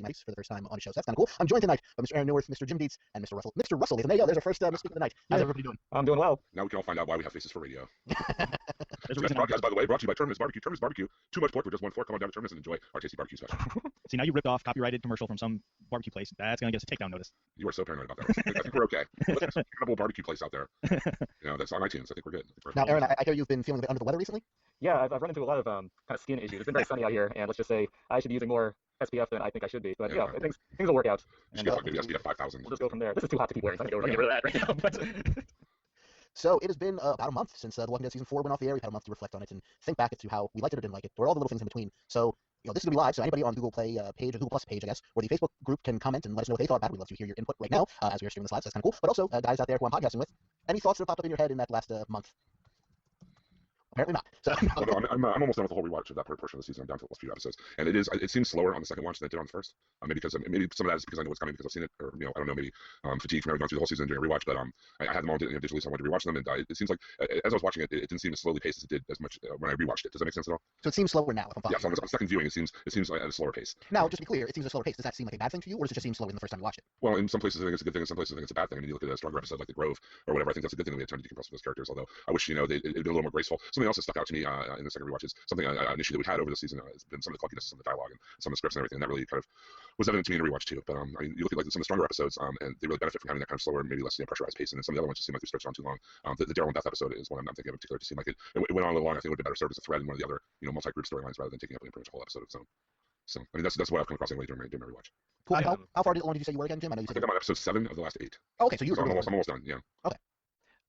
Mice for the first time on the show. So that's kind of cool. I'm joined tonight by Mr. Aaron Neuwirth, Mr. Jim Dietz, and Mr. Russell. Mr. Russell, there you go. There's our first speaker of the night. How's everybody doing? I'm doing well. Now we can all find out why we have faces for radio. There's This podcast, by the way, brought to you by Terminus Barbecue. Terminus Barbecue. Too much pork for just one fork. Come on down to Terminus and enjoy our tasty barbecue special. See, now you ripped off copyrighted commercial from some barbecue place. That's going to get us a takedown notice. You are so paranoid about that. I think we're okay. There's an incredible barbecue place out there. That's on iTunes. I think we're good. Now, Aaron, I hear you've been feeling a bit under the weather recently? Yeah, I've run into a lot of kind of skin issues. It's been very sunny out here, and let's just say I should be using more SPF than I think I should be. But things will work out. You should get like maybe SPF 5000. We'll just go from there. This is too hot to keep wearing, so I'm going to get rid of that right now. But So it has been about a month since The Walking Dead Season 4 went off the air. We've had a month to reflect on it and think back to how we liked it or didn't like it, or all the little things in between. So, this is going to be live, so anybody on the Google Play page, or Google Plus page, I guess, or the Facebook group can comment and let us know what they thought about it. We'd love to hear your input right now as we are streaming this live, so that's kind of cool. But also, guys out there who I'm podcasting with, any thoughts that have popped up in your head in that last month? Apparently not. So, well, no, I'm almost done with the whole rewatch of that portion of the season. I'm down to the last few episodes, and it seems slower on the second watch than it did on the first. Maybe some of that is because I know what's coming because I've seen it, or I don't know, maybe fatigue from having gone through the whole season during a rewatch. But I had them all digitally, so I wanted to rewatch them, and it seems like as I was watching it, it didn't seem as slowly paced as it did as much when I rewatched it. Does that make sense at all? so it seems slower now. If I'm Yeah. So on the second viewing, it seems like at a slower pace. Now, just to be clear, it seems a slower pace. Does that seem like a bad thing to you, or does it just seem slower than the first time you watched it? Well, in some places I think it's a good thing, in some places I think it's a bad thing. I mean, you look at a stronger episode like The Grove or whatever, I think that's a good thing that we had time to decompress with those characters. Although I wish it'd been a little more graceful. Something else that stuck out to me in the second rewatch is something an issue that we've had over the season has been some of the clunkiness, some of the dialogue, and some of the scripts and everything. And that really kind of was evident to me in the rewatch too. But you look at like some of the stronger episodes, and they really benefit from having that kind of slower, maybe less pressurized pace. And then some of the other ones just seem like they stretched on too long. The Daryl and Beth episode is one I'm thinking of in particular. To seem like it went on a little long. I think it would have been better served as a thread in one of the other multi-group storylines rather than taking up pretty much a whole episode of its own. So I mean that's what I've come across anyway during my rewatch. Cool. How far along did you say you were again, Jim? I know you said I think I'm on episode 7 of the last 8. Oh, okay, so I'm almost done. Yeah. Okay.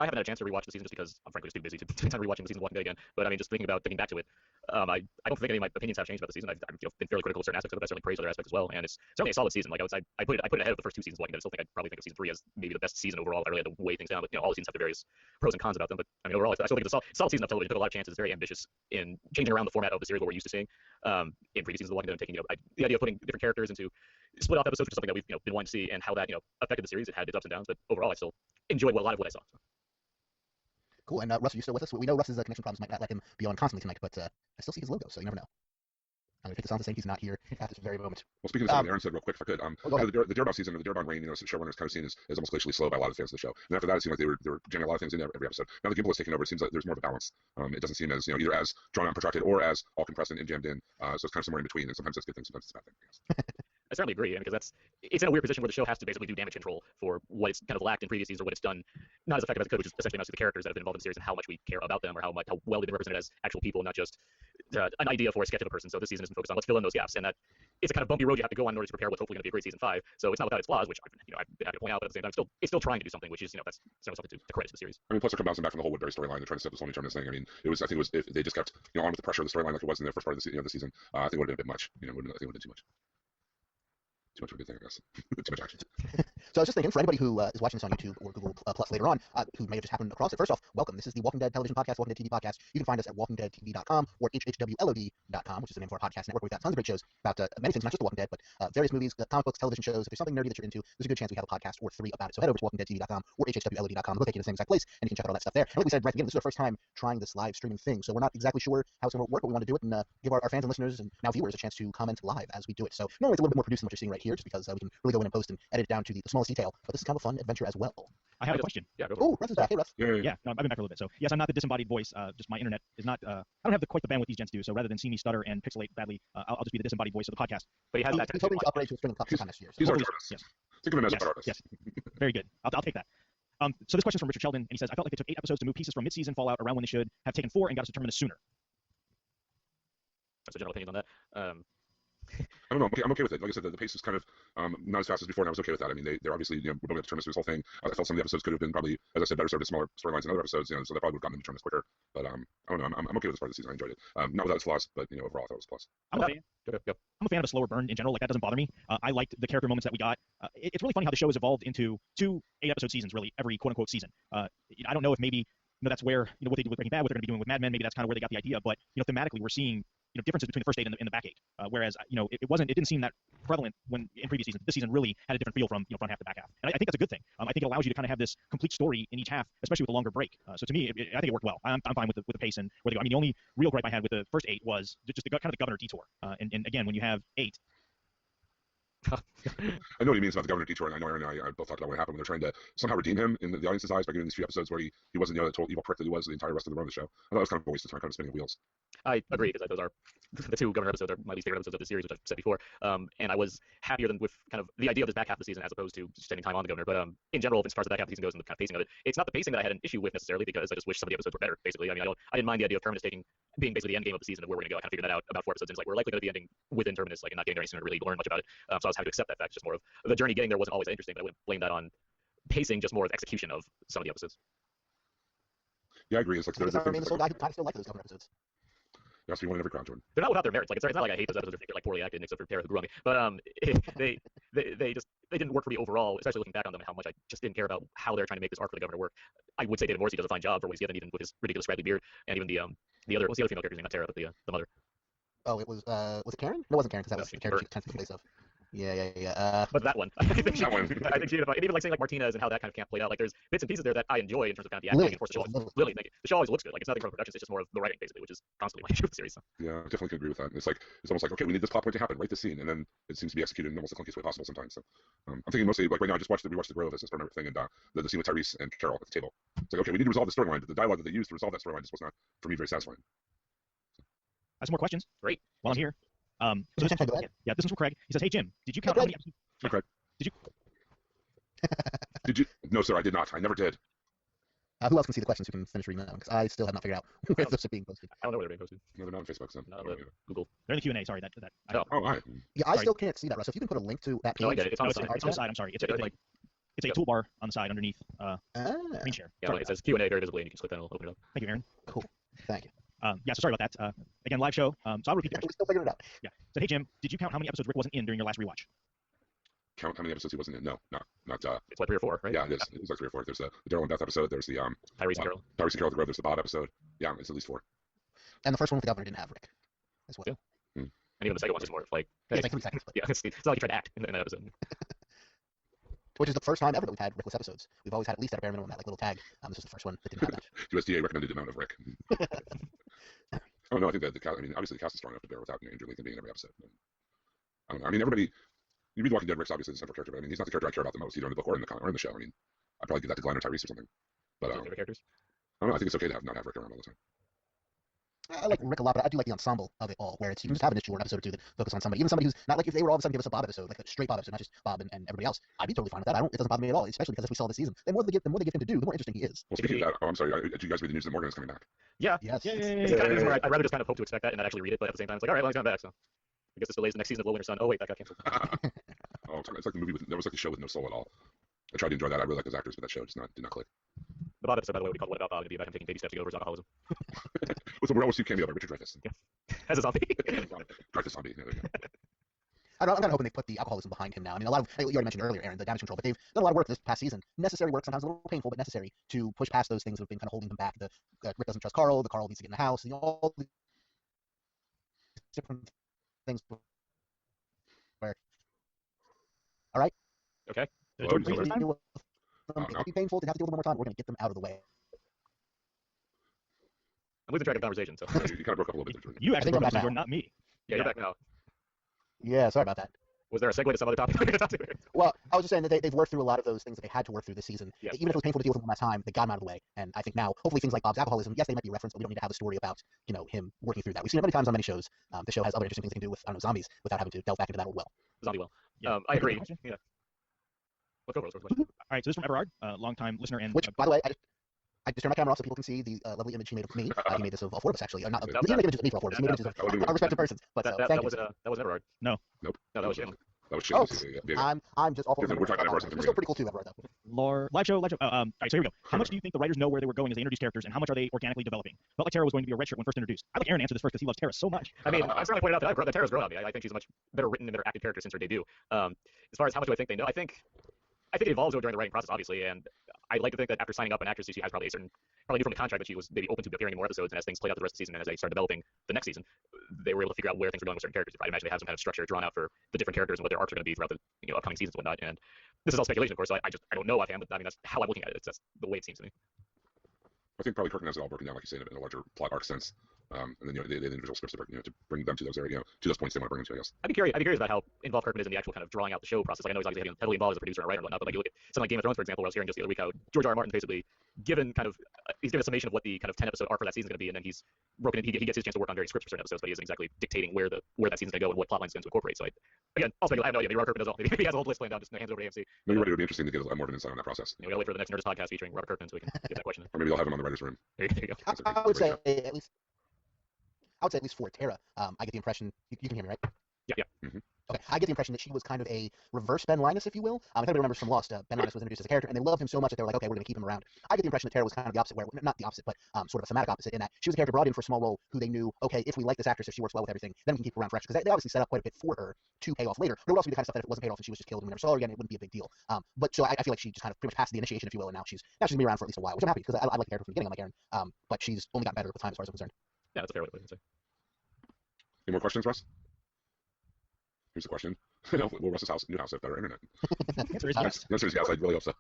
I haven't had a chance to rewatch the season just because I'm frankly just too busy to spend time rewatching the season of Walking Dead again. But I mean, just thinking back to it, I don't think any of my opinions have changed about the season. I've been fairly critical of certain aspects of it. I certainly praise other aspects as well, and it's certainly a solid season. Like I put it ahead of the first 2 seasons of Walking Dead. I still think I'd probably think of season 3 as maybe the best season overall if I really had to weigh things down. But all the seasons have their various pros and cons about them. But I mean, overall, I still think it's a solid season of television. It took a lot of chances. It's very ambitious in changing around the format of the series what we're used to seeing in previous seasons of Walking Dead, and taking the idea of putting different characters into split off episodes, which is something that we've been wanting to see, and how that affected the series. It had its ups and downs, but overall, I still enjoyed a lot of what I saw. So. Cool. And Russ, are you still with us? We know Russ's connection problems might not let him be on constantly tonight, but I still see his logo, so you never know. I'm going to take this on to say he's not here at this very moment. Well, speaking of something Aaron said real quick, if I could, the Daredevil season, or the Daredevil reign, showrunners kind of seen as almost glacially slow by a lot of fans of the show. And after that, it seemed like they were jamming a lot of things in every episode. Now that Gimple is taking over, it seems like there's more of a balance. It doesn't seem as either as drawn out and protracted or as all compressed and jammed in. So it's kind of somewhere in between. And sometimes that's a good thing, sometimes it's a bad thing, I guess. I certainly agree, because it's in a weird position where the show has to basically do damage control for what it's kind of lacked in previous seasons, or what it's done not as effective as it could, which is essentially mostly the characters that have been involved in the series and how much we care about them, or how well they've been represented as actual people, not just an idea for a sketch of a person. So this season has been focused on let's fill in those gaps, and that it's a kind of bumpy road you have to go on in order to prepare what's hopefully going to be a great season 5. So it's not without its flaws, which I've been happy to point out, but at the same time, it's still trying to do something, which is that's certainly something to credit to the series. I mean, plus they're bouncing back from the whole Woodbury storyline. They're trying to set this whole new terminus thing. I mean, I think it was if they just kept on with the pressure of the storyline like it was in the first part of the season, I think it would have been a bit much. I think it would have been too much. Too much of a good thing, I guess. Too much action. So I was just thinking, for anybody who is watching this on YouTube or Google Plus later on, who may have just happened across it, first off, welcome. This is the Walking Dead television podcast, Walking Dead TV podcast. You can find us at walkingdeadtv.com or hhwlod.com, which is the name of our podcast network. We've got tons of great shows about many things, not just The Walking Dead, but various movies, comic books, television shows. If there's something nerdy that you're into, there's a good chance we have a podcast or 3 about it. So head over to walkingdeadtv.com or hhwlod.com. They'll take you to the same exact place, and you can check out all that stuff there. And like we said right at the beginning, this is our first time trying this live streaming thing, so we're not exactly sure how it's going to work, but we want to do it and give our fans and listeners and now viewers a chance to comment live as we do it. So normally it's a little bit more produced than what you're seeing right here, just because we can really go in and post and edit it down to the smallest detail. But this is kind of a fun adventure as well. I have a question. Yeah, go Oh, Russ is back. Hey, Russ. Yeah, no, I've been back for a little bit. So yes, I'm not the disembodied voice. Just my internet is not. I don't have quite the bandwidth these gents do. So rather than see me stutter and pixelate badly, I'll just be the disembodied voice of the podcast. But he has that. He's hoping to upgrade to a streaming cup sometime next year. He's our artist. Yes. Think of him as an artist. Yes. Very good. I'll take that. So this question is from Richard Sheldon, and he says, I felt like they took 8 episodes to move pieces from mid-season Fallout around when they should have taken 4 and got us to Terminus sooner. That's the general opinion on that. I don't know. I'm okay with it. Like I said, the pace is kind of not as fast as before, and I was okay with that. I mean, they're obviously we're building up to Terminus through this whole thing. I felt some of the episodes could have been probably, as I said, better served as smaller storylines than other episodes. So they probably would have gotten into Terminus quicker. But I don't know. I'm okay with this part of the season. I enjoyed it. Not without its flaws, but overall, I thought it was a plus. I'm a fan of a slower burn in general. Like that doesn't bother me. I liked the character moments that we got. It's really funny how the show has evolved into 2 8-episode seasons, really every quote unquote season. I don't know if maybe that's where what they did with Breaking Bad, what they're going to be doing with Mad Men. Maybe that's kind of where they got the idea. But thematically, we're seeing differences between the first 8 and the back 8. Whereas it didn't seem that prevalent when in previous seasons. This season really had a different feel from front half to back half, and I think that's a good thing. I think it allows you to kind of have this complete story in each half, especially with a longer break. So to me, I think it worked well. I'm fine with the pace and where they go. I mean, the only real gripe I had with the first 8 was just kind of the governor detour. And again, when you have 8. I know what he means about the Governor Detour, and I know Aaron and I both talked about what happened when they're trying to somehow redeem him in the audience's eyes by giving these few episodes where he wasn't the total evil prick that he was the entire rest of the run of the show. I thought it was kind of a waste of time, kind of spinning wheels. I agree, because those are the two Governor episodes are my least favorite episodes of the series, which I've said before. And I was happier than with kind of the idea of this back half of the season as opposed to spending time on the Governor. But in general, as far as the back half of the season goes and the kind of pacing of it, it's not the pacing that I had an issue with necessarily, because I just wish some of the episodes were better. Basically, I mean, I didn't mind the idea of Terminus being basically the end game of the season of where we're going to go. I kind of figured that out about 4 episodes in. It's like we're likely going to be ending within Terminus, like, and not getting there any sooner to really learn much about it. So I was happy to accept that fact. Just more of the journey getting there wasn't always interesting, but I wouldn't blame that on pacing, just more of execution of some of the episodes. Yeah, I agree. It's like I remain the sole guy who kind of still like those Governor episodes. There has to be one in every crowd, Jordan. They're not without their merits. Like, it's not like I hate those episodes. They're like poorly acted, except for Tara who grew on me. But they didn't work for me overall, especially looking back on them and how much I just didn't care about how they're trying to make this arc for the Governor work. I would say David Morrissey does a fine job for what he's given, even with his ridiculous scraggly beard, and even the other, what's the other female character's name? Not Tara, but the mother. Oh, it was it Karen? No, it wasn't Karen, because that was the character she kind of took the place of. Yeah. But that one, I think she, That one. I think she, and even like saying like Martinez and how that kind of camp played out. Like, there's bits and pieces there that I enjoy in terms of kind of the acting. Lily. And of course, the show, Lily, thank you. The show always looks good. Like, it's nothing from the productions. It's just more of the writing, basically, which is constantly my issue with the series. So. Yeah, I definitely can agree with that. It's almost like, okay, we need this plot point to happen, write the scene, and then it seems to be executed in almost the clunkiest way possible sometimes. So I'm thinking mostly like right now, I just rewatched The Grove as a part of everything, and the scene with Tyrese and Carol at the table. It's like, okay, we need to resolve the storyline, but the dialogue that they used to resolve that storyline just was not, for me, very satisfying. I have some more questions. Great. While I'm here. So this one's from Craig. He says, "Hey Jim, did you count how many episodes?" Hey, Craig. Did you? Did you? No, sir, I did not. I never did. Who else can see the questions who can finish reading them? Because I still have not figured out where those are being posted. I don't know where they're being posted. No, they're not on Facebook, so. Not on Google. They're in the Q&A. Sorry, that. Oh. Oh, hi. Yeah, I still can't see that, Russ. So if you can put a link to that page. No, I get it. It's on the it's side. on the side. I'm sorry. It's a toolbar on the side underneath screen share. Yeah, it says Q&A very visibly, and you can just click that and it'll open it up. Thank you, Aaron. Cool. Thank you. So sorry about that. Again, live show. So I'll repeat the question. We're still figuring it out. Yeah. So hey Jim, did you count how many episodes Rick wasn't in during your last rewatch? Count how many episodes he wasn't in? No, not. It's like 3 or 4, right? Yeah, it is. It was like 3 or 4. There's the Daryl and Beth episode. There's the Tyrese and Carol. Tyrese and Carol at the Grove. There's the Bob episode. Yeah, it's at least 4. And the first one with the Governor didn't have Rick as well. Yeah. And even the second one's just more of like, hey, It's like 3 seconds, but yeah, it's not like you tried to act in that episode. which is the first time ever that we've had Rickless episodes. We've always had at least at a bare minimum that like little tag. This was the first one that didn't have that. USDA recommended amount of Rick. Oh no, I think that I mean, obviously the cast is strong enough to bear without Andrew Lincoln being in every episode. I don't know. I mean, everybody. You read Walking Dead, Rick's obviously the central character, but I mean, he's not the character I care about the most, either in the book or in the show. I mean, I'd probably give that to Glenn or Tyrese or something. But favorite characters? I don't know. I think it's okay to not have Rick around all the time. I like Rick a lot, but I do like the ensemble of it all, where it's you can just have an issue or an episode or two that focus on somebody, even somebody who's not like if they were all of a sudden give us a Bob episode, like a straight Bob episode, not just Bob and everybody else. I'd be totally fine with that. It doesn't bother me at all, especially because if we saw this season, the more they give him to do, the more interesting he is. Well, speaking of that, I'm sorry. Did you guys read the news that Morgan is coming back? Yeah. Yes. It's the kind of news where I'd rather just kind of hope to expect that and not actually read it, but at the same time, it's like, all right, well, he's coming back, so I guess this delays the next season of Low Winter Sun. Oh wait, that got canceled. Oh, it's like the movie that was like the show with no soul at all. I tried to enjoy that. I really like those actors, but that show just did not click. The Bob episode, by the way, we called What About Bob, and be about him taking baby steps to get over his alcoholism. What's the Steve cameo by Richard Dreyfuss? Yeah. As a zombie. Dreyfuss zombie. Yeah, there you go. I'm kind of hoping they put the alcoholism behind him now. I mean, a lot of you already mentioned earlier, Aaron, the damage control, but they've done a lot of work this past season. Necessary work, sometimes a little painful, but necessary to push past those things that have been kind of holding him back. The Rick doesn't trust Carl. The Carl needs to get in the house. All these different things. Where, all right. Okay. Hello, It no. would be painful to have to deal with them one more time. We're going to get them out of the way. I'm losing track of the conversation, so. You kind of broke up a little bit there, Jordan. You actually I think broke I'm up, back Jordan, not me. Yeah, you're back now. Yeah, sorry about that. Was there a segue to some other topic? Well, I was just saying that they've worked through a lot of those things that they had to work through this season. Yeah. Even if it was painful to deal with them last time, they got them out of the way. And I think now, hopefully, things like Bob's alcoholism, yes, they might be referenced, but we don't need to have a story about, him working through that. We've seen it many times on many shows. The show has other interesting things they can do with, zombies without having to delve back into that old well. Zombie well. Yeah. I agree. Yeah. Let's go, Rose. All right, so this is from Everard, long-time listener and. Which, by the way, I just turned my camera off so people can see the lovely image he made of me. He made this of all 4 of us, actually. Not, he didn't make images of me for all 4 of us. He made images of our respective persons. But that thank was you. that was Everard. No. Nope. No, that was Jim. That was Oh, yeah. I'm just awful. We're talking about You're still pretty cool too, Everard, though. Live show. All right, so here we go. How much do you think the writers know where they were going as they introduced characters, and how much are they organically developing? Felt like Tara was going to be a red shirt when first introduced. I like Aaron answer this first because he loves Tara so much. I mean, I certainly pointed out that Tara's grown on me. I think she's a much better written and better acted character since her debut. As far as how much do I think they know, I think it evolves during the writing process, obviously, and I'd like to think that after signing up an actress, she has probably knew from the contract that she was maybe open to appearing in more episodes, and as things played out the rest of the season and as they started developing the next season, they were able to figure out where things were going with certain characters. I'd imagine they have some kind of structure drawn out for the different characters and what their arcs are going to be throughout the upcoming seasons and whatnot. And this is all speculation, of course, so I don't know offhand, but I mean, that's how I'm looking at it. That's the way it seems to me. I think probably Kirk has it all broken down, like you say, in a larger plot arc sense. and then the individual scripts to bring them to those areas, to those points they want to bring them to, I guess. I'd be curious about how involved Kirkman is in the actual kind of drawing out the show process. Like I know he's obviously heavily involved as a producer and a writer and whatnot, but like you look at something like Game of Thrones, for example, where I was hearing just the other week how George R. R. Martin basically given he's given a summation of what the kind of 10 episode arc for that season is going to be, and then he's broken it. He gets his chance to work on various scripts for certain episodes, but he isn't exactly dictating where that season's going to go and what plot lines it's going to incorporate. So again, also I have no idea. Maybe Robert Kirkman does all. Maybe he has a whole list planned out, just hands over to AMC. Maybe it would be interesting to get more of an insight on that process. We gotta wait for the next Nerdist podcast featuring Robert Kirkman so we can get that question. Or maybe they'll have him on the writers' room. There you go. I would say at least. I would say at least for Tara, I get the impression you can hear me, right? Yeah. Mm-hmm. Okay, I get the impression that she was kind of a reverse Ben Linus, if you will. If anybody remembers from Lost, Ben Linus was introduced as a character, and they loved him so much that they were like, okay, we're going to keep him around. I get the impression that Tara was kind of the opposite, where not the opposite, but sort of a thematic opposite, in that she was a character brought in for a small role who they knew, okay, if we like this actress, if she works well with everything, then we can keep her around fresh, because they obviously set up quite a bit for her to pay off later. But it would also be the kind of stuff that if it wasn't paid off and she was just killed and we never saw her again, it wouldn't be a big deal. But so I feel like she just kind of pretty much passed the initiation, if you will, and now she's going to be around for at least a while, which I'm happy because I like the character from the beginning, I like Aaron. But she's only gotten better with time as far as I'm concerned. Yeah, that's a fair way to put it. Any more questions, Russ? Here's the question. Will Russ's new house have better internet? The answer is yes. The answer is yes. I really hope so.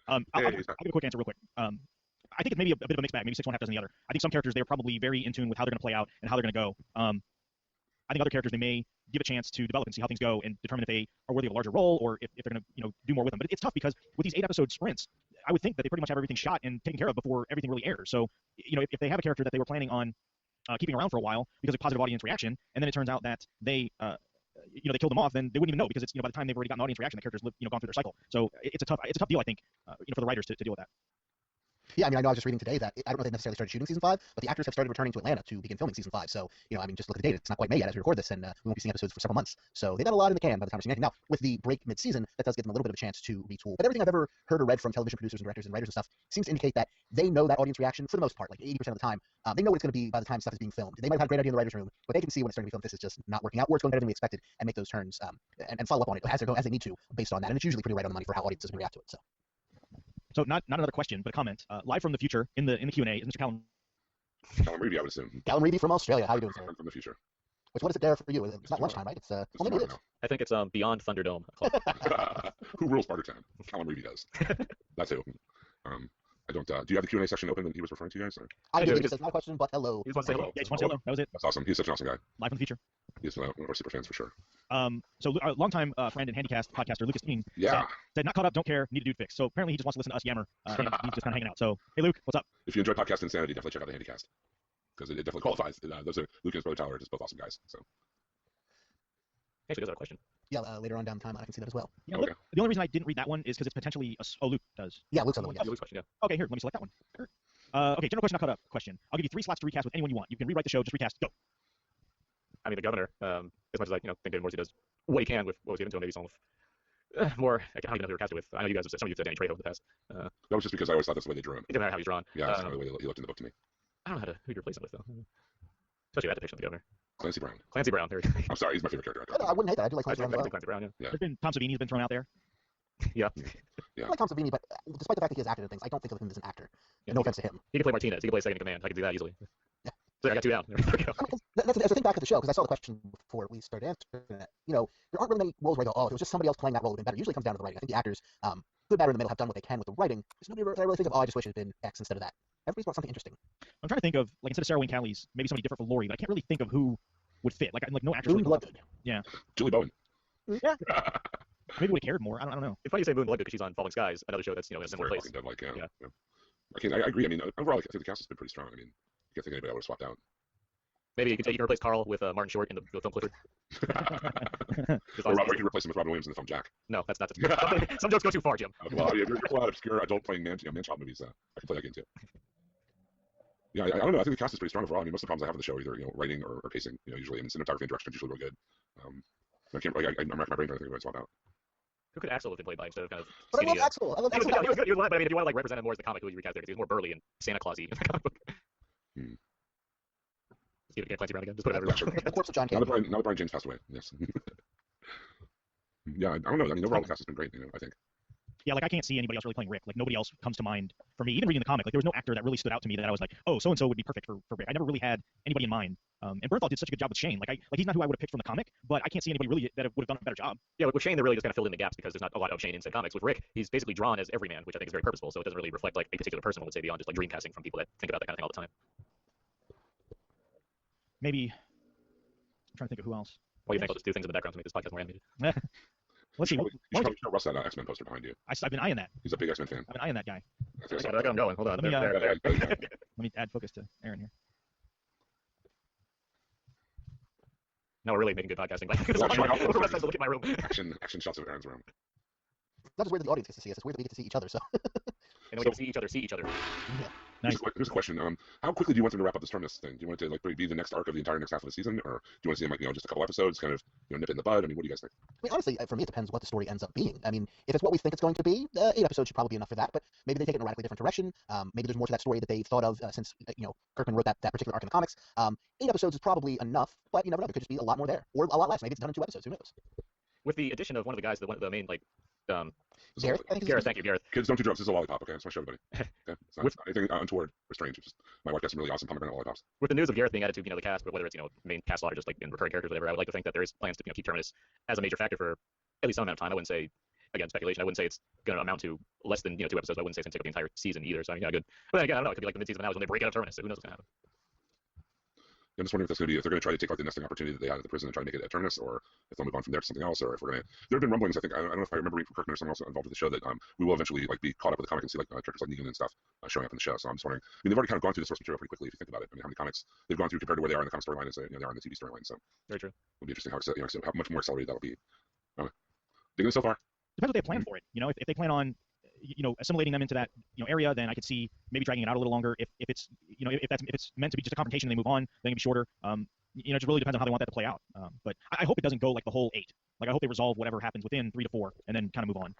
I'll give a quick answer real quick. I think it's maybe a bit of a mixed bag, maybe 6 1/2 dozen the other. I think some characters, they're probably very in tune with how they're going to play out and how they're going to go. I think other characters, they may give a chance to develop and see how things go and determine if they are worthy of a larger role or if they're going to do more with them. But it's tough because with these 8-episode sprints, I would think that they pretty much have everything shot and taken care of before everything really airs. So if they have a character that they were planning on keeping around for a while because of positive audience reaction, and then it turns out that they they killed them off, then they wouldn't even know because it's by the time they've already gotten audience reaction, the characters gone through their cycle. So it's a tough deal, I think, for the writers to deal with that. Yeah, I mean, I know I was just reading today that I don't know if they necessarily started shooting season 5, but the actors have started returning to Atlanta to begin filming season 5. So, I mean, just look at the date. It's not quite May yet as we record this, and we won't be seeing episodes for several months. So they got a lot in the can by the time we're seeing anything. Now, with the break mid-season, that does give them a little bit of a chance to retool. But everything I've ever heard or read from television producers and directors and writers and stuff seems to indicate that they know that audience reaction for the most part, like 80% of the time. They know what it's going to be by the time stuff is being filmed. They might have had a great idea in the writers' room, but they can see when it's starting to be filmed, this is just not working out, or it's going better than we expected, and make those turns and follow up on it as they need to based on that. And it's usually pretty right on the money for how audiences are going to react to it. So not another question, but a comment. Live from the future in the Q&A is Mr. Callum. Callum Reedy, I would assume. Callum Reedy from Australia. How are you doing, sir? From the future. What is it there for you? It's not lunchtime, right? It's well, maybe it is. I think it's Beyond Thunderdome. Who rules Bartertown? Callum Reedy does. That's who. I don't. Do you have the Q&A section open that he was referring to, you guys? Or? I do. It says not a question, but hello. He just wants to say hello. Yeah, just want to say hello. That was it. That's awesome. He's such an awesome guy. Live from the future. He's one of our super fans for sure. So our longtime friend and Handycast podcaster Lucas Dean said not caught up, don't care, need a dude fix. So apparently he just wants to listen to us yammer, and he's just kind of hanging out. So hey Luke, what's up? If you enjoy podcast insanity, definitely check out the Handycast because it definitely qualifies. Those are Luke and his brother Tyler are just both awesome guys. So Actually, does have a question. Yeah, later on down the timeline, I can see that as well. Yeah, okay. Look, the only reason I didn't read that one is because it's potentially Luke does. Yeah, Luke's on the one. Yeah, Luke's question. Yeah. Okay, here, let me select that one. Okay, general question, not caught up question. I'll give you 3 slots to recast with anyone you want. You can rewrite the show, just recast. Go. I mean, the governor. As much as I think David Morrissey does what he can with what was given to him, maybe some more. I don't even know who he cast it with. I know you guys have said, some of you have said Danny Trejo in the past. That was just because I always thought that's the way they drew him. It didn't matter how he's drawn. Yeah, that's kind of the way he looked in the book to me. I don't know who to replace him with though. Especially that depiction of the governor. Clancy Brown. Clancy Brown. There. I'm sorry, he's my favorite character. I wouldn't hate that. I do like Clancy Brown. Clancy Brown. Yeah. There's been Tom Savini's been thrown out there. Yeah. I like Tom Savini, but despite the fact that he has acted in things, I don't think of him as an actor. Yeah, no offense to him. He can play Martinez. He can play second in command. I can do that easily. Yeah. So I got 2 down. There we go. That's the thing back at the show, because I saw the question before we started answering it. There aren't really many roles where I go, oh, if it was just somebody else playing that role, it would have been better. Usually it comes down to the writing. I think the actors, good, bad, or in the middle, have done what they can with the writing. There's nobody that I really think of, oh, I just wish it had been X instead of that. Everybody's got something interesting. I'm trying to think of, like, instead of Sarah Wayne Callies, maybe somebody different for Laurie, but I can't really think of who would fit. Like no actress. Moon Bloodgood. Yeah. Julie Bowen. Yeah. Maybe would have cared more. I don't know. It's funny you say Moon Bloodgood because she's on Falling Skies, another show that's in a similar place. Dead, like, yeah. I agree. I mean, overall, I think the cast has been pretty strong. I mean, I can't think anybody I would have swapped out. Maybe you can replace Carl with Martin Short in the film Clifford. Or you can replace him with Robin Williams in the film Jack. No, that's not. Some jokes go too far, Jim. Well, if you're pulling out obscure adult playing man-child movies, I can play that game too. Yeah, I don't know. I think the cast is pretty strong overall. I mean, most of the problems I have with the show are either writing or pacing. Usually, I mean, cinematography and direction is usually really good. I'm racking my brain trying to think of what to swap out. Who could Axel have been played by instead of kind of? But I love Axel. I love Axel. He was good, but I mean, if you want to represent him more as the comic, who would you recast there? Because he was more burly and Santa Claus-y in the comic book. See if Clancy Brown again. Just put it everywhere. The corpse of John Now Candy. that Brian James passed away. Yes. Yeah, I don't know. I mean, overall, the cast has been great. I think. Yeah, like I can't see anybody else really playing Rick. Like nobody else comes to mind for me. Even reading the comic, like there was no actor that really stood out to me that I was like, oh, so and so would be perfect for Rick. I never really had anybody in mind. And Bernthal did such a good job with Shane. Like he's not who I would have picked from the comic, but I can't see anybody really that would have done a better job. Yeah, with Shane, they really just kind of filled in the gaps because there's not a lot of Shane inside comics. With Rick, he's basically drawn as every man, which I think is very purposeful. So it doesn't really reflect like a particular person, I would say, beyond just like dream casting from people that think about that kind of thing all the time. maybe I'm trying to think of who else. What do you think? I'll just do things in the background to make this podcast more animated. Let's see. You should probably show Russ that X-Men poster behind you. I've been eyeing that. He's a big X-Men fan. I've been eyeing that guy. That's what I I saw. got him going. Hold on. Let me, There. Let me add focus to Aaron here. Now we're really making good podcasting. Like, Well, the rest has to look at my room. Action shots of Aaron's room. It's not just weird that the audience gets to see us. It's weird that we get to see each other. So And then we can see each other. Nice. Here's a question. How quickly do you want them to wrap up this Terminus thing? Do you want it to like be the next arc of the entire next half of the season, or do you want to see them like just a couple episodes, kind of nip it in the bud? I mean, what do you guys think? I mean, honestly, for me, it depends what the story ends up being. I mean, if it's what we think it's going to be, 8 episodes should probably be enough for that. But maybe they take it in a radically different direction. Maybe there's more to that story that they thought of since Kirkman wrote that particular arc in the comics. 8 episodes is probably enough, but you never know. There could just be a lot more there, or a lot less. Maybe it's done in 2 episodes. Who knows? With the addition of one of the guys, the main Gareth, I think Gareth, thank you, Gareth. Kids, don't do drugs. This is a lollipop, okay? I just want to show everybody. Okay? It's not anything untoward or strange. It's just my wife got some really awesome pomegranate lollipops. With the news of Gareth being added to the cast, but whether it's main cast slot or just like in recurring characters, whatever, I would like to think that there is plans to keep Terminus as a major factor for at least some amount of time. I wouldn't say, again, speculation. I wouldn't say it's going to amount to less than 2 episodes. But I wouldn't say it's going to take up the entire season either. So I mean, yeah, good. But then again, I don't know. It could be like the mid-season finale when they break out of Terminus. So who knows what's going to happen? I'm just wondering if that's going to be if they're going to try to take like the nesting opportunity that they had at the prison and try to make it at Terminus, or if they'll move on from there to something else, or if we're going to. There have been rumblings. I think I don't know if I remember reading from Kirkman or someone else involved with the show that we will eventually like be caught up with the comic and see like characters like Negan and stuff showing up in the show. So I'm just wondering. I mean, they've already kind of gone through the source material pretty quickly if you think about it. I mean, how many comics they've gone through compared to where they are in the comic storyline as they are in the TV storyline. So Very true. it'll be interesting how much more accelerated that'll be. Digging it so far. Depends what they plan for it. If they plan on assimilating them into that area, then I could see maybe dragging it out a little longer. If it's if it's meant to be just a confrontation and they move on, then it can be shorter. It just really depends on how they want that to play out. But I hope it doesn't go like the whole 8. Like I hope they resolve whatever happens within 3 to 4 and then kind of move on.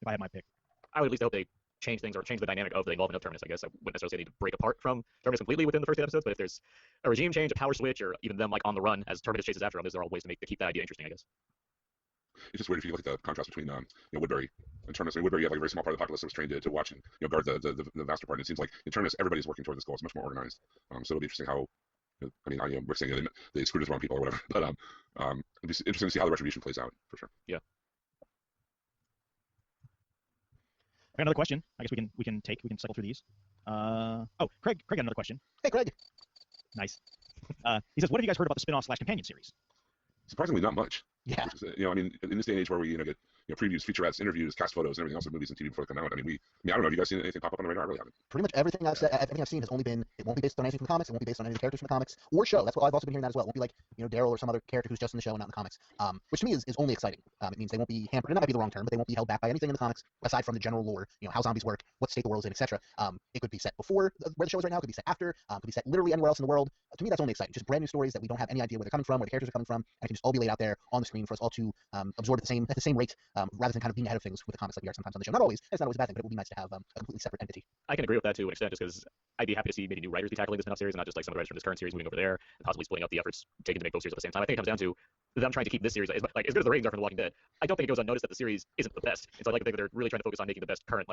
If I had my pick, I would at least hope they change things or change the dynamic of the involvement of Terminus. I guess I wouldn't necessarily say they need to break apart from Terminus completely within the first 8 episodes, but if there's a regime change, a power switch, or even them like on the run as Terminus chases after them, those are all ways to keep that idea interesting, I guess. It's just weird if you look at the contrast between Woodbury and Terminus. I mean, Woodbury, you have like a very small part of the populace that was trained to watch and guard the vaster part. And it seems like in Terminus, everybody's working toward this goal. It's much more organized. So it'll be interesting how. I mean, we're saying they screwed with the wrong people or whatever, but it'll be interesting to see how the retribution plays out for sure. Yeah. I got another question. I guess we can cycle through these. Craig got another question. Hey, Craig. Nice. He says, "What have you guys heard about the spin-off / companion series?" Surprisingly, not much. Yeah. I mean, in this day and age where we get previews, featurettes, interviews, cast photos, and everything else of movies and TV before they come out. I mean, I don't know. Have you guys seen anything pop up on the radar? I really haven't. Pretty much everything I've seen has only been. It won't be based on anything from the comics. It won't be based on any of the characters from the comics or show. That's what I've also been hearing that as well. It won't be like Daryl or some other character who's just in the show and not in the comics. Which to me is only exciting. It means they won't be hampered, and that might be the wrong term, but they won't be held back by anything in the comics aside from the general lore. How zombies work, what state the world's in, etc. It could be set before where the show is right now. It could be set after. It could be set literally anywhere else in the world. To me, that's only exciting. Just brand new stories that we don't have any idea where they're coming from, where the characters are coming from, and it can just all be laid out there on the screen for us all to absorb at the same rate, rather than kind of being ahead of things with the comics like we are sometimes on the show. Not always. It's not always a bad thing, but it would be nice to have a completely separate entity. I can agree with that to an extent, just because I'd be happy to see maybe new writers be tackling this spin-off series, and not just like some of the writers from this current series moving over there and possibly splitting up the efforts taken to make both series at the same time. I think it comes down to them trying to keep this series as good as the ratings are from The Walking Dead. I don't think it goes unnoticed that the series isn't the best, and so I like to think that they're really trying to focus on making the best current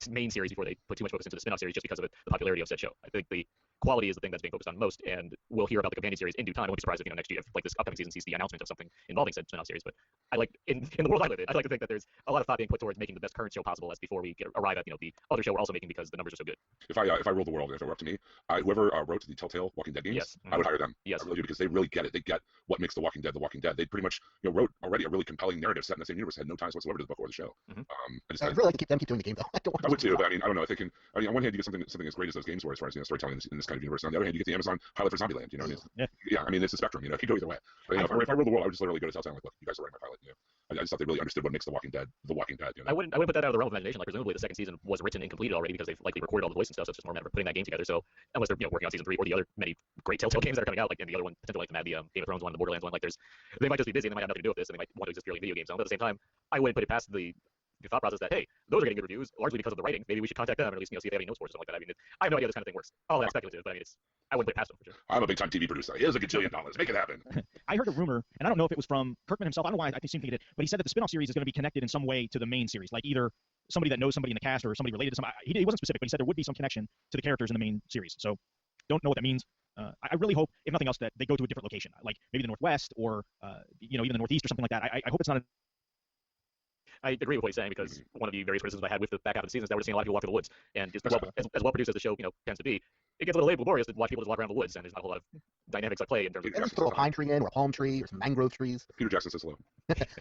main series before they put too much focus into the spin-off series, just because of the popularity of said show. I think the quality is the thing that's being focused on most, and we'll hear about the companion series in due time. I won't be surprised if next year, if this upcoming season sees the announcement of something involving said spin-off series. But I like in the world I live in, I like to think that there's a lot of thought being put towards making the best current show possible as before we arrive at the other show we're also making because the numbers are so good. If I ruled the world, if it were up to me, whoever wrote the Telltale Walking Dead games, yes. I would hire them. Yes. I really do, because they really get it. They get what makes The Walking Dead The Walking Dead. They pretty much wrote already a really compelling narrative set in the same universe, had no ties whatsoever to the book or the show. Mm-hmm. I'd really like to keep doing the game though. I would too, but I mean, I don't know if they can. I mean, on one hand, you get something as great as those games were, as far as storytelling in this kind of universe. And on the other hand, you get the Amazon pilot for Zombieland. I mean, it's a spectrum. It could go either way. But, if I ruled the world, I would just literally go to Telltale and look, you guys are writing my pilot. I just thought they really understood what makes The Walking Dead The Walking Dead. I wouldn't put that out of the realm of imagination. Like presumably the second season was written and completed already because they've likely recorded all the voice and stuff. So it's just more a matter of putting that game together. So unless they're working on season 3 or the other many great Telltale games that are coming out, like and the other one potentially like the Game of Thrones one, the Borderlands one, they might just be busy and they might have nothing to do with this and they might want to exist purely in video games. But at the same time, I wouldn't put it past the thought process that, hey, those are getting good reviews largely because of the writing. Maybe we should contact them and at least see if they have any notes for us or something like that. I mean, I have no idea how this kind of thing works. All that's speculative, but I mean, I wouldn't put it past them for sure. I'm a big time TV producer. Here's $1 gajillion. Make it happen. I heard a rumor, and I don't know if it was from Kirkman himself. I don't know why I think he did, but he said that the spin-off series is going to be connected in some way to the main series, like either somebody that knows somebody in the cast or somebody related to somebody. He wasn't specific, but he said there would be some connection to the characters in the main series. So don't know what that means. I really hope, if nothing else, that they go to a different location, like maybe the Northwest or even the Northeast or something like that. I hope it's not. I agree with what he's saying because one of the various criticisms I had with the back half of the season is that we're seeing a lot of people walk through the woods, and as well produced as the show tends to be, it gets a little laborious to watch people just walk around the woods, and there's not a whole lot of dynamics at play in terms of. Peter Maybe just Jackson throw a says pine tree in, or a palm tree, or some mangrove trees. Peter Jackson says hello.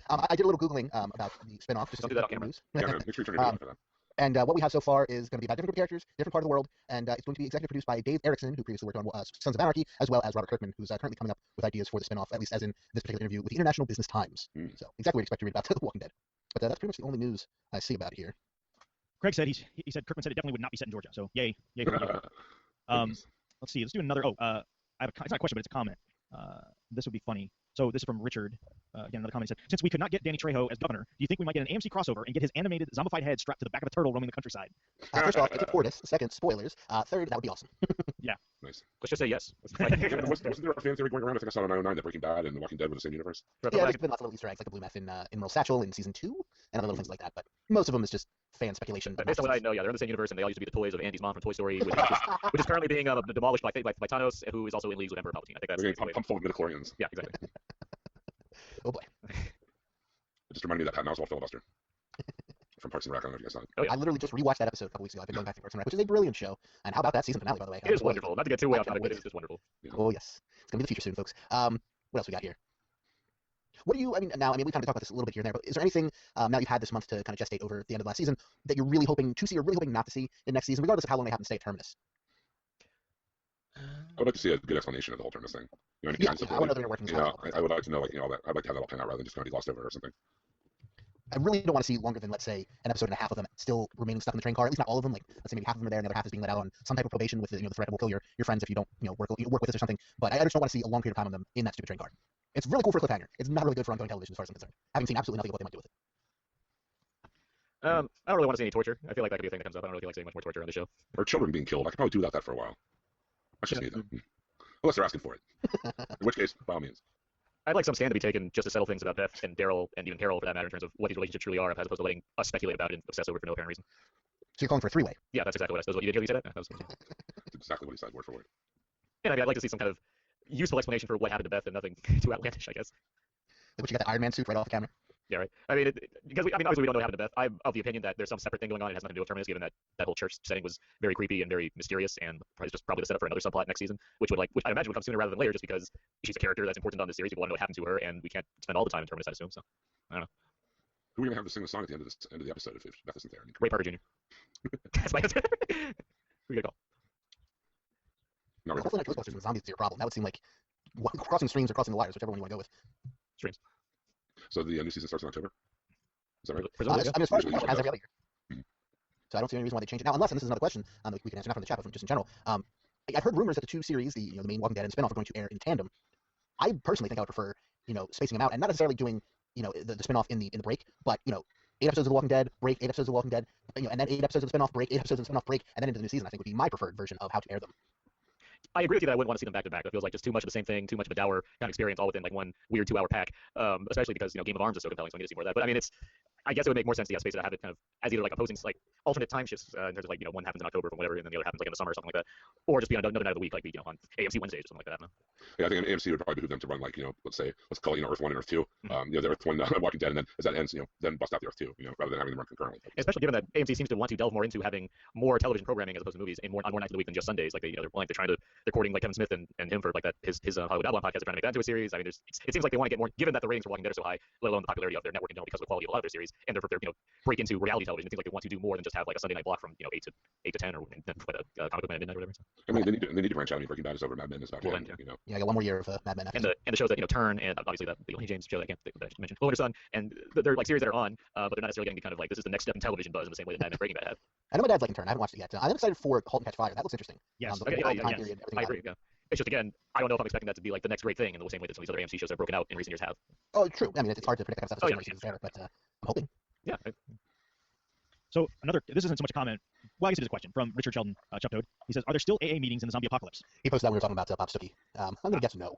I did a little googling about the spinoff. Just Don't to do that on see camera. news. Yeah, man, make sure you turn your video on for that. And what we have so far is going to be about different group of characters, different part of the world, and it's going to be executive produced by Dave Erickson, who previously worked on Sons of Anarchy, as well as Robert Kirkman, who's currently coming up with ideas for the spinoff, at least as in this particular interview with the International Business Times. So exactly what you expect to read about The Walking Dead. But that's pretty much the only news I see about it here. Craig said Kirkman said it definitely would not be set in Georgia. So yay for you. Let's see. Let's do another. I have it's not a question, but it's a comment. This would be funny. So this is from Richard. Again, another comment. He said, since we could not get Danny Trejo as governor, do you think we might get an AMC crossover and get his animated zombified head strapped to the back of a turtle roaming the countryside? First off, it's a tortoise. Second, spoilers. Third, that would be awesome. Nice. Let's just say yes. Wasn't there a fan theory going around? I think I saw it on 909 that Breaking Bad and The Walking Dead were the same universe. Yeah, there's been lots of little Easter eggs, like the blue meth in Merle Satchel in season 2, and other little things like that. But most of them is just fan speculation. Based on what I know, yeah, they're in the same universe, and they all used to be the toys of Andy's mom from Toy Story, which is currently being demolished by Thanos, who is also in leagues with Emperor Palpatine. I think that's They're getting pumped full of midichlorians. Yeah, exactly. Oh boy. It just reminded me of that Patton Oswalt filibuster from Parks and Rec. I don't know if you guys saw it. Oh, yeah. I literally just rewatched that episode a couple weeks ago. I've been going back to Parks and Rec, which is a brilliant show. And how about that season finale, by the way? It is wonderful. Not to get too way off topic, but it is just wonderful. Oh yes, it's gonna be the future soon, folks. What else we got here? What do you? I mean, we kind of talked about this a little bit here and there, but is there anything now you've had this month to kind of gestate over the end of last season that you're really hoping to see or really hoping not to see in next season, regardless of how long they happen to stay at Terminus? I would like to see a good explanation of the whole Terminus thing. You know, Yeah, I want to know their workings. I would like to know, like, all that. I'd like to have that all pan out rather than just kind of be glossed over or something. I really don't want to see longer than, let's say, an episode and a half of them still remaining stuck in the train car. At least not all of them. Like, let's say maybe half of them are there, and the other half is being let out on some type of probation with the threat that will kill your friends if you don't work with us or something. But I just don't want to see a long period of time on them in that stupid train car. It's really cool for a cliffhanger. It's not really good for ongoing television as far as I'm concerned. Having seen absolutely nothing of what they might do with it. I don't really want to see any torture. I feel like that could be a thing that comes up. I don't really feel like seeing much more torture on the show. Or children being killed. I could probably do without that for a while. That's just me, though. Unless they're asking for it. In which case, by all means. I'd like some stand to be taken just to settle things about Beth and Daryl, and even Carol for that matter, in terms of what these relationships truly are, as opposed to letting us speculate about it and obsess over it for no apparent reason. So you're calling for a three-way? Yeah, that's exactly what I said. What you did hear me say that? That's exactly what he said, word for word. And I mean, I'd like to see some kind of useful explanation for what happened to Beth, and nothing too outlandish, I guess. Like what, you got the Iron Man suit right off the camera? Yeah, right. I mean, because obviously we don't know what happened to Beth. I'm of the opinion that there's some separate thing going on. It has nothing to do with Terminus, given that whole church setting was very creepy and very mysterious, and probably the setup for another subplot next season, which I imagine would come sooner rather than later, just because she's a character that's important on this series. People want to know what happened to her, and we can't spend all the time in Terminus, I assume. So, I don't know. Who are we gonna have to sing the song at the end of the episode if Beth isn't there? I mean, Ray Parker Jr. That's my answer. Who you gonna call? not really. Hopefully not Ghostbusters when zombies is your problem. That would seem like crossing streams or crossing the wires, whichever one you want to go with. Streams. So the new season starts in October? Is that right? Presumably, yeah. I mean, as far as Usually it has every other year. Mhm. So I don't see any reason why they change it now, unless, and this is another question that we can answer not from the chat, but from just in general. I've heard rumors that the two series, the main Walking Dead and spinoff, are going to air in tandem. I personally think I would prefer spacing them out and not necessarily doing the spinoff in the break, but 8 episodes of The Walking Dead, break, 8 episodes of The Walking Dead, and then 8 episodes of the spinoff, break, 8 episodes of the spinoff, break, and then into the new season. I think would be my preferred version of how to air them. I agree with you that I wouldn't want to see them back to back. That feels like just too much of the same thing, too much of a dour kind of experience, all within like one weird 2-hour pack. Especially because Game of Arms is so compelling, so I need to see more of that. But I mean, I guess it would make more sense to space it, have it kind of as either like opposing like alternate time shifts in terms of like one happens in October or whatever, and then the other happens like in the summer or something like that, or just be on another night of the week, like on AMC Wednesdays or something like that. I don't know. Yeah, I think AMC would probably behoove them to run like let's call it Earth 1 and Earth 2. The Earth 1 Walking Dead, and then as that ends, then bust out the Earth 2, rather than having them run concurrently. Especially given that AMC seems to want to delve more into having more television programming as opposed to movies on more nights of the week than just Sundays. Like they're trying to recording like Kevin Smith and him for like that his Hollywood Outlaw podcast. They're trying to make that into a series. I mean, it seems like they want to get more, given that the ratings for Walking Dead are so high, let alone the popularity of their network in general because of the quality of a lot of their series, and they're break into reality television. It seems like they want to do more than just have like a Sunday night block from 8 to 10 or Comic Book Man at midnight or whatever. So. I mean, they need to branch out. I mean, Breaking Bad is over. Mad Men is about to end. Yeah, I got one more year of Mad Men. And the shows that Turn, and obviously the Only James show that I mentioned, Winter Sun, and they're like series that are on, but they're not necessarily getting kind of like this is the next step in television buzz in the same way that Mad Men and Breaking Bad have. I know my dad's liking Turn. I haven't watched it yet. I'm excited for *Halt and Catch Fire*. That looks interesting. Yes. The whole time period, everything I about agree. it. Yeah. It's just again, I don't know if I'm expecting that to be like the next great thing in the same way that some of these other AMC shows that are broken out in recent years have. Oh, true. I mean, it's hard to predict that stuff. But I'm hoping. Yeah. So this isn't so much a comment. Well, I guess it is a question from Richard Sheldon, Chuck Toad. He says, "Are there still AA meetings in the zombie apocalypse?" He posted that we were talking about Bob Stuckey. I'm going to guess no.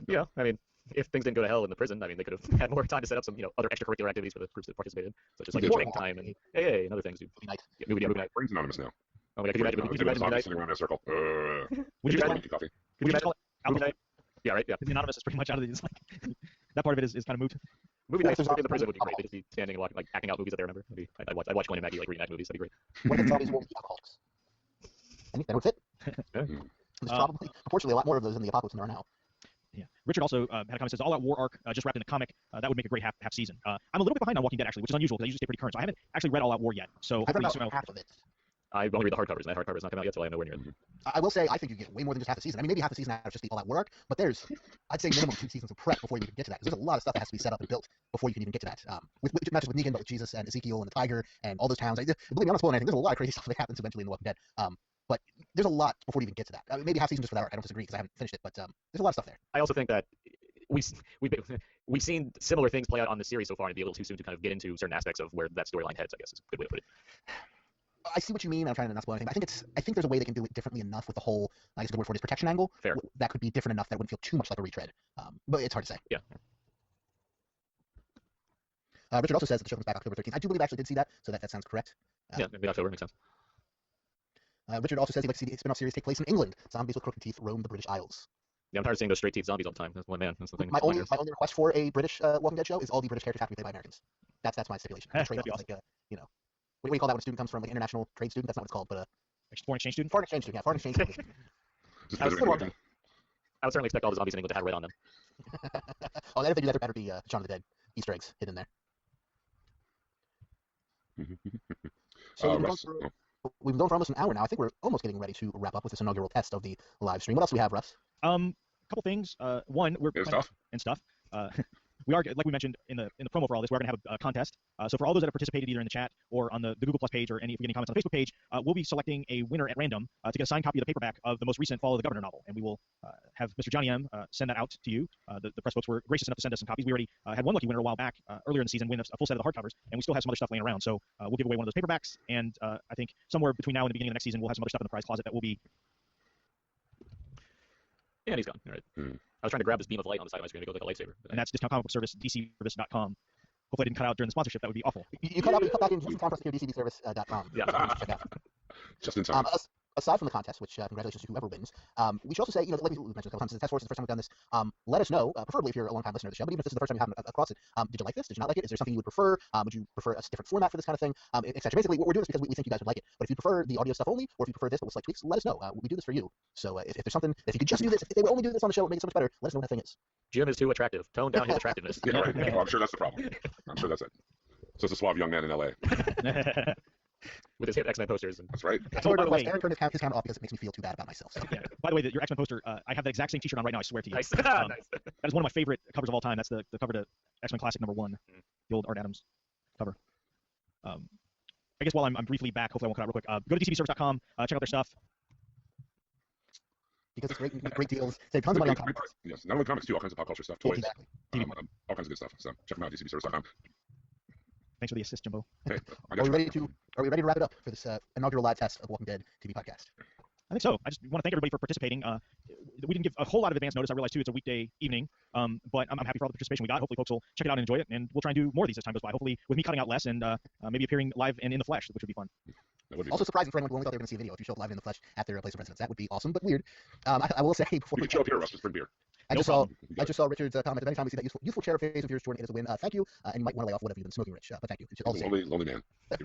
Yeah, I mean, if things didn't go to hell in the prison, I mean, they could have had more time to set up some, other extracurricular activities for the groups that participated, such as like drinking time and AA and other things. Movie night. Yeah, movie night. Brain's anonymous now. Oh my God, could you imagine movie night? Sitting around in a circle. Would you imagine- coffee? Would you just call it Movie alcohol? night? Yeah, right. Yeah. The anonymous is pretty much out of these. Like, that part of it is kind of moved. Movie Yeah, nights there's in the prison would be great. They'd just be standing and like acting out movies that they remember. I'd watch Glenn and Maggie like reenact movies. That'd be great. What if zombies won't be alcoholics? I think that would fit. There's probably, unfortunately, a lot more of those in the Apocalypse than there are now. Yeah. Richard also had a comment that says All Out War arc just wrapped in a comic. That would make a great half season. I'm a little bit behind on Walking Dead actually, which is unusual because I usually stay pretty current. So I haven't actually read All Out War yet. So I've read hopefully about half of it. I only read the hardcovers, and that hardcover is not coming out yet, so I have nowhere near it. I will say, I think you get way more than just half the season. I mean, maybe half the season out of just the All Out War arc, but there's, I'd say, minimum 2 seasons of prep before you can get to that. Because there's a lot of stuff that has to be set up and built before you can even get to that. With not just with Negan, but with Jesus and Ezekiel and the Tiger and all those towns. Believe me, I'm not spoiling anything. There's a lot of crazy stuff that happens eventually in The Walking Dead. But there's a lot before you even get to that. Maybe half season just for that arc. I don't disagree because I haven't finished it, but there's a lot of stuff there. I also think that we've seen similar things play out on the series so far, and it'd be a little too soon to kind of get into certain aspects of where that storyline heads. I guess is a good way to put it. I see what you mean. I'm trying to not spoil anything. But I think there's a way they can do it differently enough with the whole, I guess the word for it is protection angle. Fair. That could be different enough that it wouldn't feel too much like a retread. But it's hard to say. Yeah. Richard also says that the show comes back October 13th. I do believe I actually did see that, so that sounds correct. Yeah, maybe October makes sense. Richard also says he'd like to see the spin-off series take place in England. Zombies with crooked teeth roam the British Isles. Yeah, I'm tired of seeing those straight teeth zombies all the time. That's one man. That's the thing. My only request for a British Walking Dead show is all the British characters have to be played by Americans. That's my stipulation. That'd be Like, you know, what do you call that when a student comes from like international trade student? That's not what it's called, but foreign exchange student. foreign exchange student. Yeah, foreign exchange student. Just I was visiting still again. I would certainly expect all the zombies in England to have red on them. Oh, and if they do that, there better be Shaun of the Dead Easter eggs hidden there. So we've been going for almost an hour now. I think we're almost getting ready to wrap up with this inaugural test of the live stream. What else do we have, Russ? Couple things. One, we're Good stuff. and stuff. We are, like we mentioned in the promo for all this, we're going to have a contest. So for all those that have participated either in the chat or on the Google Plus page or if you're getting comments on the Facebook page, we'll be selecting a winner at random to get a signed copy of the paperback of the most recent Follow the Governor novel. And we will have Mr. Johnny M. Send that out to you. The press folks were gracious enough to send us some copies. We already had one lucky winner a while back earlier in the season win a full set of the hardcovers, and we still have some other stuff laying around. So we'll give away one of those paperbacks, and I think somewhere between now and the beginning of the next season, we'll have some other stuff in the prize closet that will be. Yeah, he's gone. All right. I was trying to grab this beam of light on the side of my screen to go like a lightsaber. And that's Discount Comic Book Service, DCService.com. Hopefully I didn't cut out during the sponsorship. That would be awful. You cut back in just in time for us to hear DCBService.com. Yeah. Check out. Just in time. Aside from the contest, which congratulations to whoever wins, we should also say, like we mentioned a couple times, the test force is the first time we've done this. Let us know, preferably if you're a long-time listener of the show, but even if this is the first time you haven't across it, did you like this? Did you not like it? Is there something you would prefer? Would you prefer a different format for this kind of thing? Etc. Basically, we're doing this because we think you guys would like it. But if you prefer the audio stuff only, or if you prefer this but with slight tweaks, let us know. We do this for you. So if there's something, if you could just do this, if they would only do this on the show, it would make it so much better. Let us know what that thing is. Jim is too attractive. Tone down his attractiveness. Yeah, right. Well, I'm sure that's the problem. I'm sure that's it. So it's a suave young man in LA. With his hit X-Men posters. And... That's right. Sorry, by the way- Aaron turned his camera off because it makes me feel too bad about myself. So. Yeah. By the way, your X-Men poster, I have the exact same T-shirt on right now. I swear to you. Nice. That Nice. is one of my favorite covers of all time. That's the cover to X-Men Classic #1, the old Art Adams cover. I guess while I'm briefly back, hopefully I won't cut out real quick. Go to DCBService.com, check out their stuff. Because it's great deals. Save tons of money on comics. Yes, not only comics too, all kinds of pop culture stuff, toys, Exactly. all kinds of good stuff. So check them out, DCBService.com. Thanks for the assist, Jimbo. Hey, I Are got we you. ready to wrap it up for this inaugural live test of Walking Dead TV podcast? I think so. I just want to thank everybody for participating. We didn't give a whole lot of advance notice. I realize, too, it's a weekday evening. But I'm happy for all the participation we got. Hopefully folks will check it out and enjoy it. And we'll try and do more of these as time goes by. Hopefully with me cutting out less and maybe appearing live and in the flesh, which would be fun. That would be Also surprising for anyone who only thought they were going to see a video. If you show up live in the flesh at their place of residence, that would be awesome, but weird. I will say before we could show up here, Russ, just bring beer. I No just saw You got Richard's comment. If anytime we see that useful chair face of yours, Jordan, it is a win. Thank you, and you might want to lay off whatever you've been smoking, Rich. But thank you. It's all the same. Lonely man. You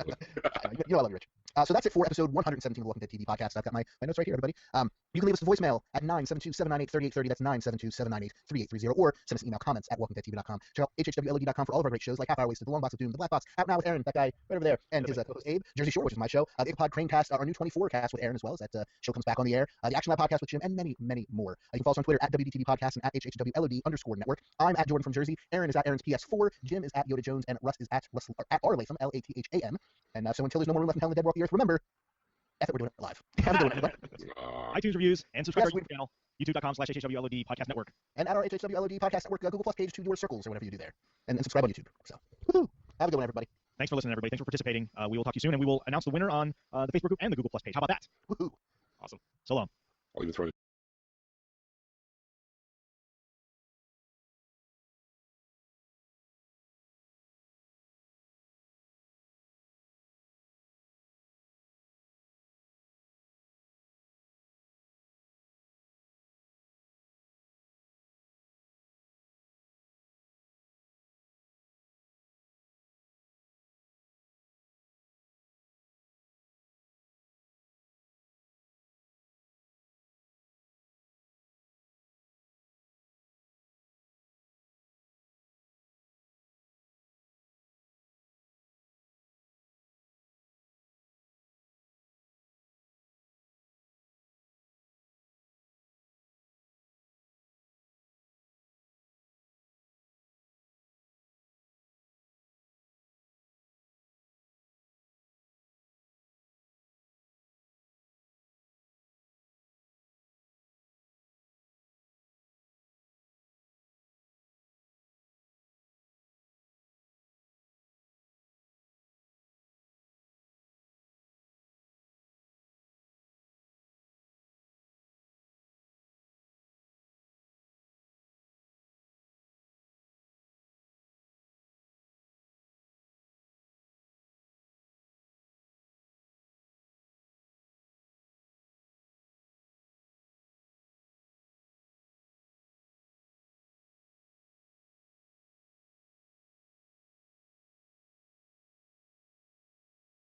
know I love you, Rich. So that's it for episode 117 of the Walking Dead TV podcast. I've got my notes right here, everybody. You can leave us a voicemail at 972-798-3830. That's 972-798-3830. Or send us email comments at walkingdeadtv.com. Check out hhwlod.com for all of our great shows like Half Hour Wasted, The Long Box of Doom, The Black Box, Out Now with Aaron, that guy right over there, and his co-host Abe, Jersey Shore, which is my show, the Pod Cranecast, our new 24 cast with Aaron as well, as that show comes back on the air, the Action Lab podcast with Jim, and many, many more. You can follow us on Twitter at WDTV Podcast and at HHWLOD_network. I'm at Jordan from Jersey. Aaron is at Aaron's PS4. Jim is at Yoda Jones, and Russ is at R Latham, Latham. And so until there's no more room left in hell in the dead walk the earth, remember, F it, we're doing it live. Have a good one, everybody. iTunes reviews and subscribe Yes, to our YouTube channel, youtube.com/HHWLOD Podcast Network. And at our HHWLOD Podcast Network Google Plus page to your circles or whatever you do there. And subscribe on YouTube. So, woohoo. Have a good one, everybody. Thanks for listening, everybody. Thanks for participating. We will talk to you soon, and we will announce the winner on the Facebook group and the Google Plus page. How about that? Woohoo. Awesome. So long. I'll even throw